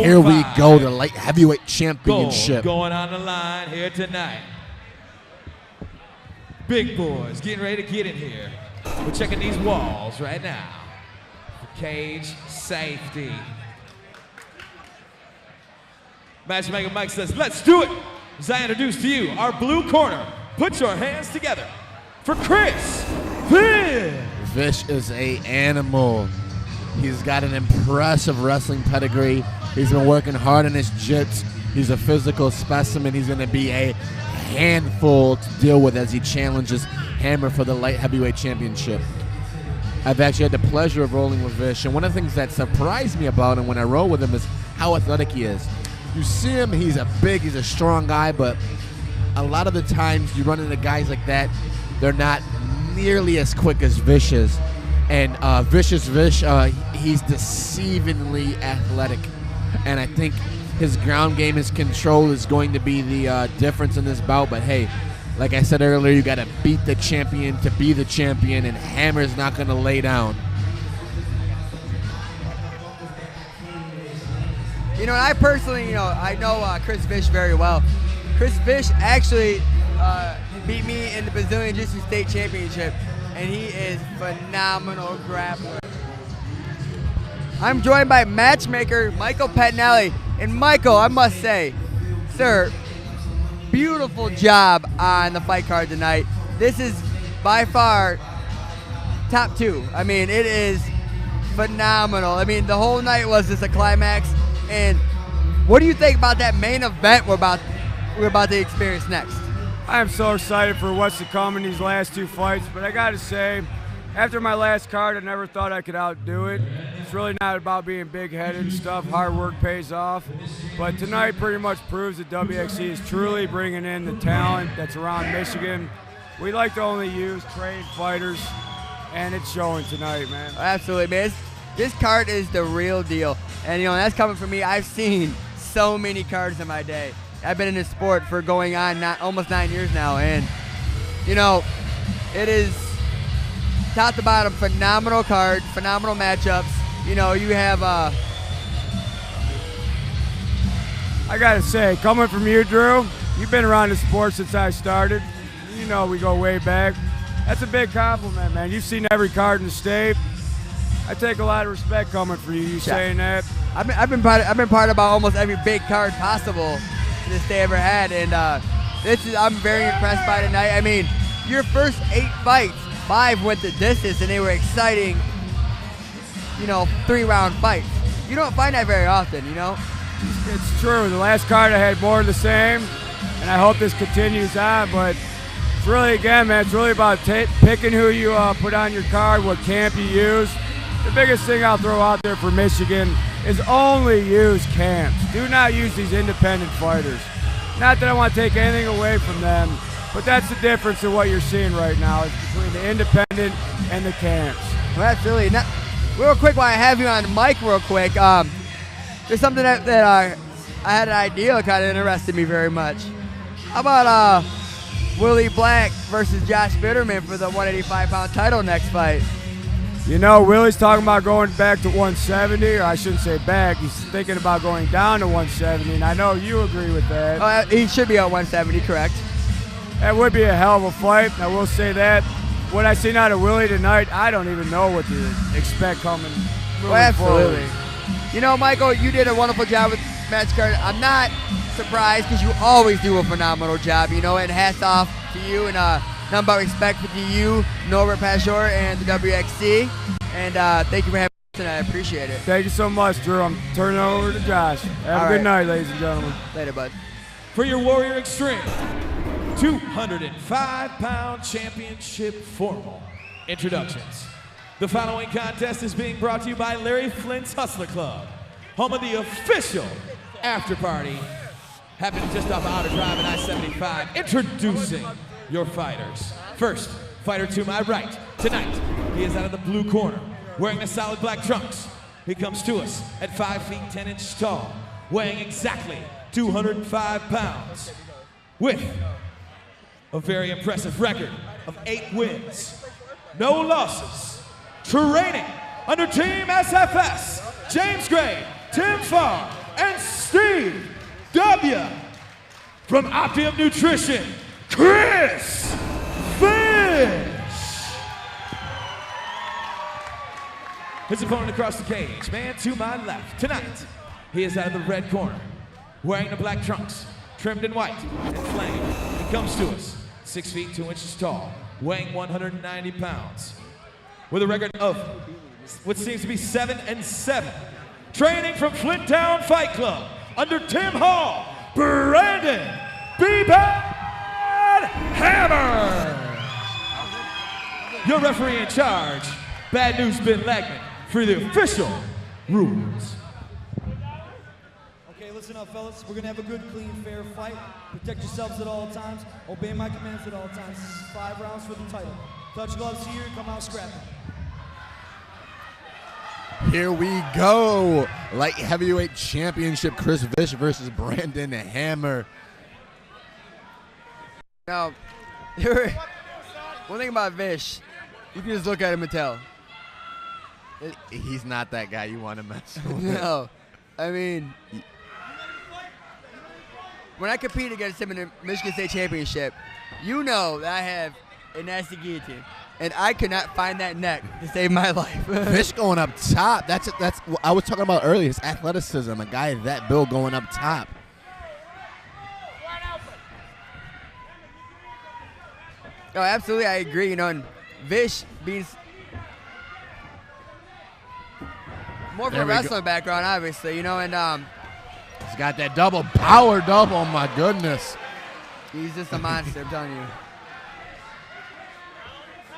here we go, the light heavyweight championship. Going on the line here tonight. Big boys getting ready to get in here. We're checking these walls right now for cage safety. Matchmaker Mike says, let's do it. As I introduce to you our blue corner, put your hands together for Chris Vish. Vish is an animal. He's got an impressive wrestling pedigree. He's been working hard in his jits. He's a physical specimen. He's going to be a handful to deal with as he challenges Hammer for the light heavyweight championship. I've actually had the pleasure of rolling with Vish, and one of the things that surprised me about him when I roll with him is how athletic he is. You see him, he's a strong guy, but a lot of the times you run into guys like that, they're not nearly as quick as Vish is. And Vish, he's deceivingly athletic. And I think his ground game, his control is going to be the difference in this bout. But hey, like I said earlier, you got to beat the champion to be the champion, and Hammer's not going to lay down. You know, I personally, I know Chris Vish very well. Chris Vish actually beat me in the Brazilian Jiu-Jitsu State Championship, and he is phenomenal grappler. I'm joined by Matchmaker Michael Pettinelli, and Michael, I must say, sir, beautiful job on the fight card tonight. This is by far top two. I mean, it is phenomenal. I mean, the whole night was just a climax. And what do you think about that main event we're about to experience next? I am so excited for what's to come in these last two fights, but I gotta say, after my last card, I never thought I could outdo it. It's really not about being big-headed and stuff. Hard work pays off. But tonight pretty much proves that WXC is truly bringing in the talent that's around Michigan. We like to only use trained fighters, and it's showing tonight, man. Absolutely, man. This card is the real deal. And, that's coming from me. I've seen so many cards in my day. I've been in this sport for going on almost 9 years now. And, it is top to bottom, phenomenal card, phenomenal matchups. You have... I gotta say, coming from you, Drew, you've been around the sport since I started. We go way back. That's a big compliment, man. You've seen every card in the state. I take a lot of respect coming from you saying that. I've been part of almost every big card possible this day ever had, and I'm very impressed by tonight. I mean, your first 8 fights, 5 went the distance, and they were exciting, 3-round fights. You don't find that very often, It's true. The last card I had more of the same, and I hope this continues on. But it's really, again, man, it's really about picking who you put on your card, what camp you use. The biggest thing I'll throw out there for Michigan is only use camps. Do not use these independent fighters. Not that I want to take anything away from them, but that's the difference in what you're seeing right now is between the independent and the camps. Well, absolutely. Now, real quick, while I have you on the mic real quick, there's something that I had an idea that kind of interested me very much. How about Willie Black versus Josh Bitterman for the 185-pound title next fight? Willie's talking about going back to 170, or I shouldn't say back. He's thinking about going down to 170, and I know you agree with that. He should be at 170, correct. That would be a hell of a fight. I will say that. What I seen out of Willie tonight, I don't even know what to expect coming absolutely forward. Michael, you did a wonderful job with match card. I'm not surprised because you always do a phenomenal job, and hats off to you, and nothing but respect to you, Norbert Pashor, and the WXC. And thank you for having me tonight. I appreciate it. Thank you so much, Drew. I'm turning it over to Josh. Have a good night, ladies and gentlemen. Later, bud. For your Warrior Xtreme 205-pound championship formal introductions. The following contest is being brought to you by Larry Flint's Hustler Club, home of the official after party, happening just off Outer Drive and I-75. Introducing your fighters. First, fighter to my right. Tonight, he is out of the blue corner, wearing the solid black trunks. He comes to us at 5 feet 10 inches tall, weighing exactly 205 pounds, with a very impressive record of 8 wins, no losses. Training under Team SFS, James Gray, Tim Farr, and W from Optimum Nutrition, Chris Vish. His opponent across the cage, man to my left. Tonight, he is out of the red corner, wearing the black trunks, trimmed in white and flame. He comes to us, 6 feet 2 inches tall, weighing 190 pounds, with a record of what seems to be 7-7. Training from Flinttown Fight Club under Tim Hall, Brandon B-Bad Hammer. Your referee in charge, Bad News Ben Lagman, for the official rules. Okay, listen up, fellas. We're gonna have a good, clean, fair fight. Protect yourselves at all times. Obey my commands at all times. This is 5 rounds for the title. Touch gloves here, come out scrapping. Here we go. Light heavyweight championship, Chris Vish versus Brandon Hammer. Now, one thing about Vish, you can just look at him and tell. He's not that guy you want to mess with. No. I mean, when I compete against him in the Michigan State Championship, you know that I have a nasty guillotine. And I could not find that neck to save my life. Vish going up top. That's what I was talking about earlier. His athleticism. A guy that build going up top. Oh, absolutely, I agree. You know, and Vish being more from a wrestling background, obviously. You know, and he's got that double power double. Oh my goodness. He's just a monster. I'm telling you.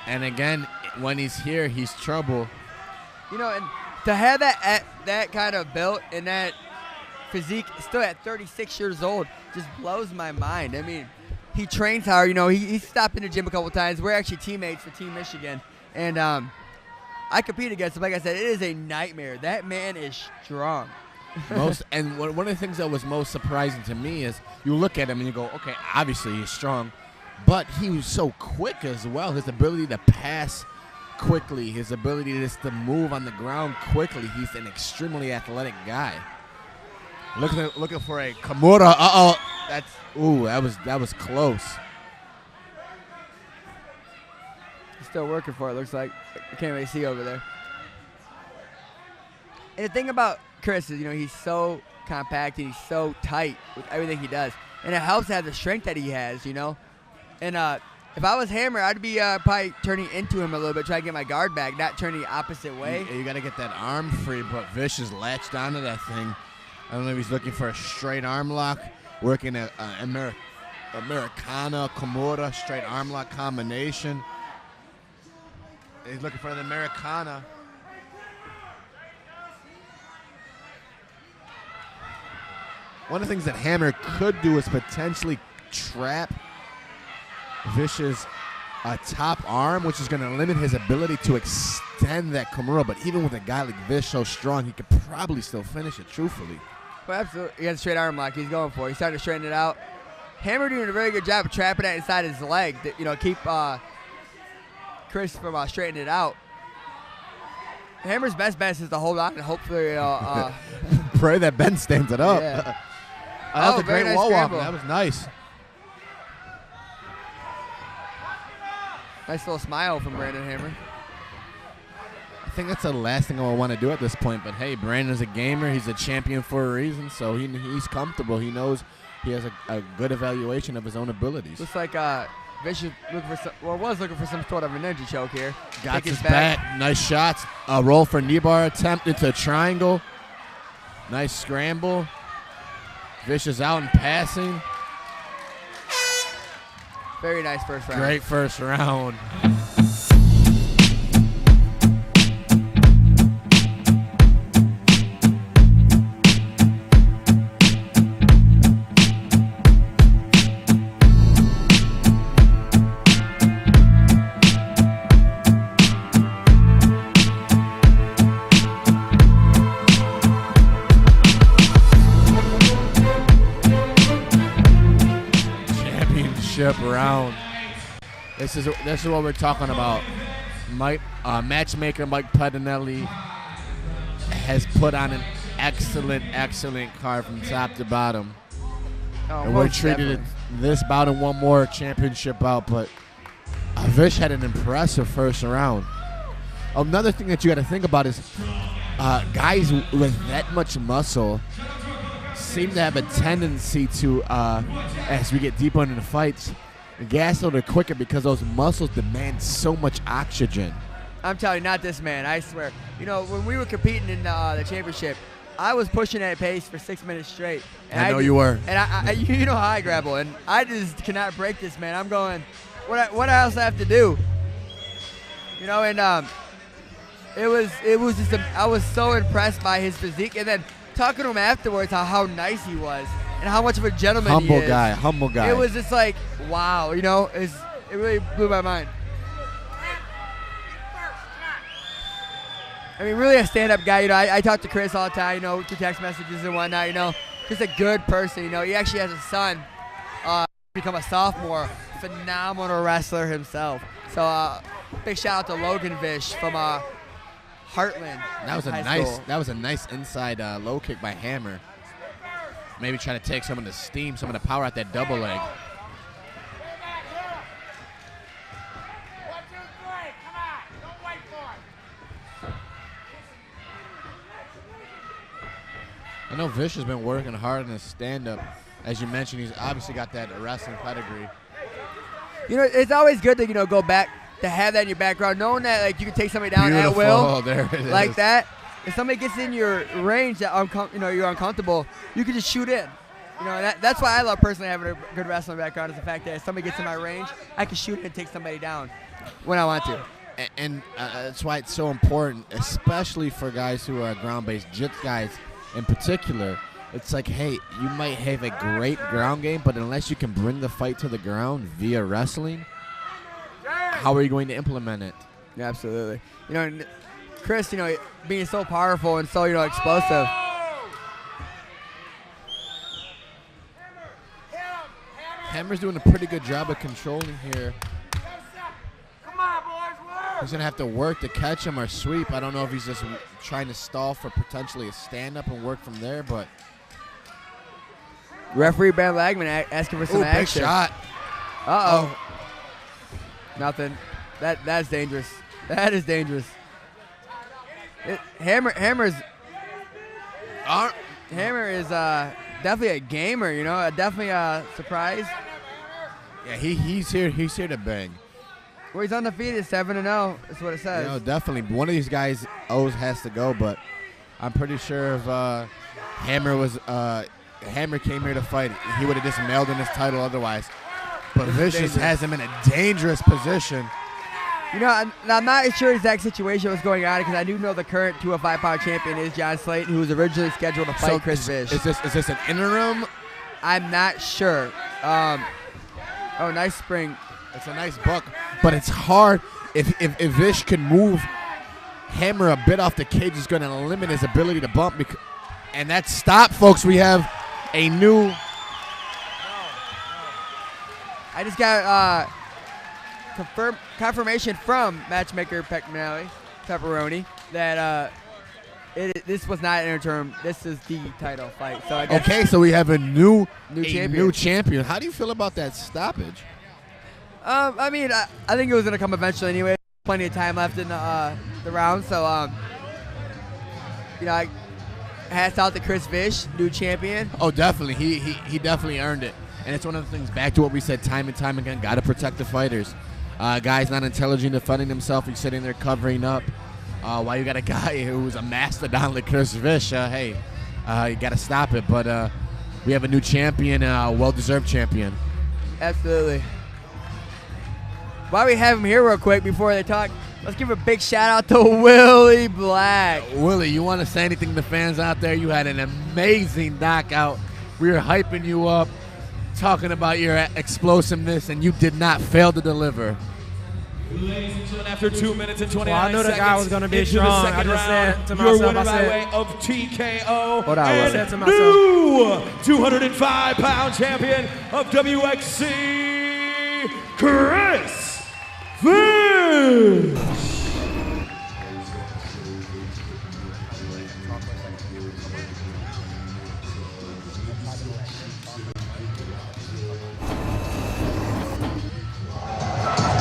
And again, when he's here, he's trouble. You know, and to have that kind of build and that physique still at 36 years old just blows my mind. I mean, he trains hard. You know, he stopped in the gym a couple times. We're actually teammates for Team Michigan. And I compete against him. Like I said, it is a nightmare. That man is strong. And one of the things that was most surprising to me is you look at him and you go, okay, obviously he's strong. But he was so quick as well. His ability to pass quickly, his ability just to move on the ground quickly. He's an extremely athletic guy. Looking for a Kimura. That was close. He's still working for it. Looks like I can't really see over there. And the thing about Chris is, you know, he's so compact and he's so tight with everything he does, and it helps to have the strength that he has. You know. And if I was Hammer, I'd be probably turning into him a little bit, trying to get my guard back, not turning the opposite way. You got to get that arm free, but Vish is latched onto that thing. I don't know if he's looking for a straight arm lock, working an Americana, Kimura, straight arm lock combination. He's looking for the Americana. One of the things that Hammer could do is potentially trap Vish's top arm, which is going to limit his ability to extend that Kimura. But even with a guy like Vish so strong, he could probably still finish it, truthfully. Well, absolutely. He has a straight arm lock. He's going for it. He's starting to straighten it out. Hammer doing a very good job of trapping that inside his leg to, you know, keep Chris from straightening it out. Hammer's best bet is to hold on and hopefully pray that Ben stands it up. Yeah. That was a great nice wall walk. scramble. That was nice. Nice little smile from Brandon Hammer. I think that's the last thing I want to do at this point. But hey, Brandon's a gamer. He's a champion for a reason, so he's comfortable. He knows he has a good evaluation of his own abilities. Looks like Vish is was looking for some sort of an energy choke here. Got his back. Nice shots. A roll for knee bar attempt into a triangle. Nice scramble. Vish is out and passing. Very nice first round. Great first round. Round. This is what we're talking about. Matchmaker Mike Pedinelli has put on an excellent, excellent card from top to bottom. Oh, And we're most treated definitely. this bout and one more championship bout, but Vish had an impressive first round. Another thing that you got to think about is guys with that much muscle seem to have a tendency to, as we get deeper into the fights, gas a little quicker because those muscles demand so much oxygen. I'm telling you, not this man. I swear. You know, when we were competing in the championship, I was pushing at pace for 6 minutes straight. And I know you were. And I you know how I grapple, and I just cannot break this man. I'm going, what else I have to do? You know, and it was just I was so impressed by his physique, and then talking to him afterwards how nice he was and how much of a gentleman he is. Humble guy. It was just like, wow, you know, it really blew my mind. I mean, really a stand-up guy. You know, I talk to Chris all the time, you know, through text messages and whatnot, you know. Just a good person, you know. He actually has a son, become a sophomore, phenomenal wrestler himself. So, big shout out to Logan Vish from Heartland. That was a nice inside low kick by Hammer. Maybe trying to take some of the steam, some of the power out that double leg. I know Vish has been working hard in his stand-up. As you mentioned, he's obviously got that wrestling pedigree. You know, it's always good to, you know, go back to have that in your background, knowing that like you can take somebody down Beautiful. at will, Oh, there it like is. that. If somebody gets in your range that you're uncomfortable, you can just shoot in. You know, and that's why I love personally having a good wrestling background, is the fact that if somebody gets in my range, I can shoot and take somebody down when I want to. And that's why it's so important, especially for guys who are ground-based, jits guys in particular. It's like, hey, you might have a great ground game, but unless you can bring the fight to the ground via wrestling, how are you going to implement it? Yeah, absolutely. You know, and Chris, you know, being so powerful and so, you know, explosive. Hammer's doing a pretty good job of controlling here. He's going to have to work to catch him or sweep. I don't know if he's just trying to stall for potentially a stand-up and work from there, but... Referee Ben Lagman asking for some action. Big shot. Uh-oh. Nothing. That's dangerous. That is dangerous. Hammer is definitely a gamer, you know, definitely a surprise. Yeah, he's here to bang. Well, he's undefeated, 7-0. That's what it says. You know, definitely one of these guys has to go, but I'm pretty sure if Hammer came here to fight, he would have just mailed in his title otherwise. But Vicious has him in a dangerous position. You know, I'm not sure exact situation what's going on, because I do know the current 205-pound champion is John Slayton, who was originally scheduled to fight Chris Vish. Is this an interim? I'm not sure. Oh, nice spring. It's a nice buck, but it's hard. If Vish can move Hammer a bit off the cage, it's going to limit his ability to bump. And that's stop, folks. We have a new... I just got confirmation from Matchmaker Pepperoni that this was not an interim. This is the title fight. So I guess okay, so we have a new champion. How do you feel about that stoppage? I mean, I think it was going to come eventually anyway. Plenty of time left in the round. So, you know, hats out to Chris Vish, new champion. Oh, definitely. He definitely earned it. And it's one of the things, back to what we said time and time again, got to protect the fighters. Guy's not intelligent defending himself. He's sitting there covering up. While you got a guy who's a mastodon like Chris Vish, you got to stop it. But we have a new champion, well-deserved champion. Absolutely. While we have him here real quick before they talk, let's give a big shout-out to Willie Black. Willie, you want to say anything to the fans out there? You had an amazing knockout. We were hyping you up, talking about your explosiveness, and you did not fail to deliver. Ladies and gentlemen, after 2 minutes and 29 Well, I knew the guy was going to be into strong. the second I just round, said to your myself, winner I by said- way of TKO Hold on, I and said to myself- new 205-pound champion of WXC, Chris Vish.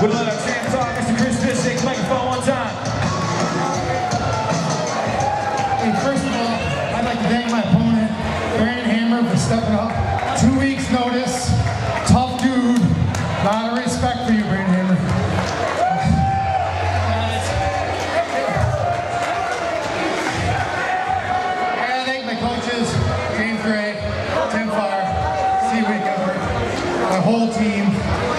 We'll let our champ talk, Mr. Chris Vish, take the microphone one time. Hey, first of all, I'd like to thank my opponent, Brandon Hammer, for stepping up. 2 weeks notice, tough dude. A lot of respect for you, Brandon Hammer. And I thank my coaches, James Gray, Tim Farr, C. Weekover, my whole team.